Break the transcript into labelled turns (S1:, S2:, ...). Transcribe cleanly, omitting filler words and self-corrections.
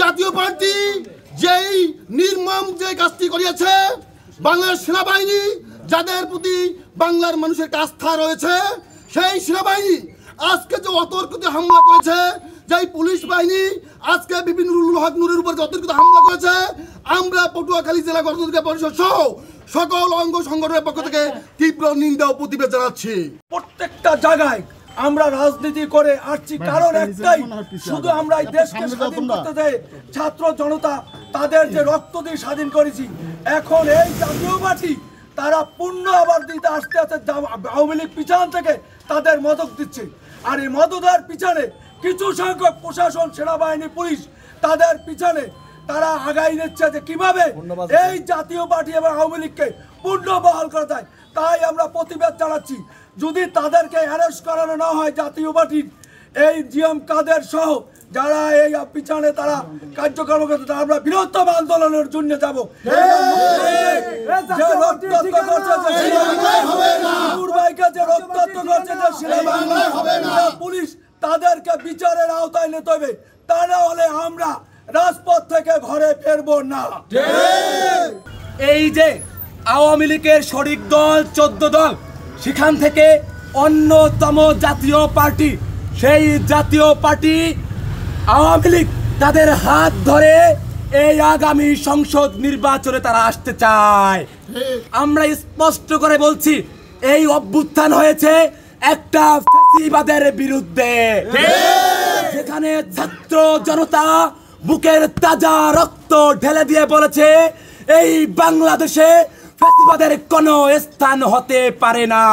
S1: জাতীয় পার্টি যেই নির্মম যে কাজটি করিয়েছে, বাংলার সেনাবাহিনী যাদের প্রতি বাংলার মানুষের আস্থা রয়েছে, সেই সেনাবাহিনী আজকে যে অতর্কিত হামলা করেছে, যেই পুলিশ বাহিনী আজকে বিভিন্ন হক নূরের উপর অতর্কিত হামলা করেছে, আমরা পটুয়াখালী জেলা গণতান্ত্রিক পরিষদ সহ সকল অঙ্গ সংগঠনের পক্ষ থেকে তীব্র নিন্দা ও প্রতিবাদ জানাচ্ছি।
S2: প্রত্যেকটা জায়গায় আমরা রাজনীতি করে আসছি, কারণ একটাই, শুধু আমরা এই দেশকে স্বাধীন করতে চাই। ছাত্র জনতা তাদের যে রক্ত দিয়ে স্বাধীন করেছি, এখন এই জাতীয় পার্টি তারা পূর্ণ আবার দিতে আসতে আসতে আওয়ামী লীগ পিছন থেকে তাদের মদত দিচ্ছে। আর এই মদতের পিছনে কিছু সংখ্যক প্রশাসন, সেনাবাহিনী, পুলিশ তাদের পিছনে তারা আগাই নিচ্ছে যে কিভাবে এই জাতীয় পার্টি এবং আওয়ামী লীগকে পূর্ণ বহাল করা যায়। তাই আমরা প্রতিবাদ জানাচ্ছি, যদি তাদেরকে অ্যারেস্ট করানো না হয়, জাতীয় পার্টির এই জিএম কাদের সহ যারা এই পিছনে তারা কার্যক্রম করতে, আমরা বৃহত্তম আন্দোলনের জন্য যাব। পুলিশ তাদেরকে বিচারের আওতায় নিতে হবে, তা না হলে আমরা রাজপথ থেকে ঘরে ফিরবো না।
S3: এই যে আওয়ামী লীগের শরিক দল 14 দল, সেখান থেকে অন্যতম জাতীয় পার্টি, সেই জাতীয় পার্টি আওয়ামী লীগ তাদের হাত ধরে এই আগামী সংসদ নির্বাচনে তারা আসতে চায়। আমরা স্পষ্ট করে বলছি, এই অভ্যুত্থান হয়েছে একটা ফ্যাসিবাদের বিরুদ্ধে, যেখানে ছাত্র জনতা বুকের তাজা রক্ত ঢেলে দিয়ে বলেছে এই বাংলাদেশে ফ্যাসিবাদের কোনো স্থান হতে পারে না।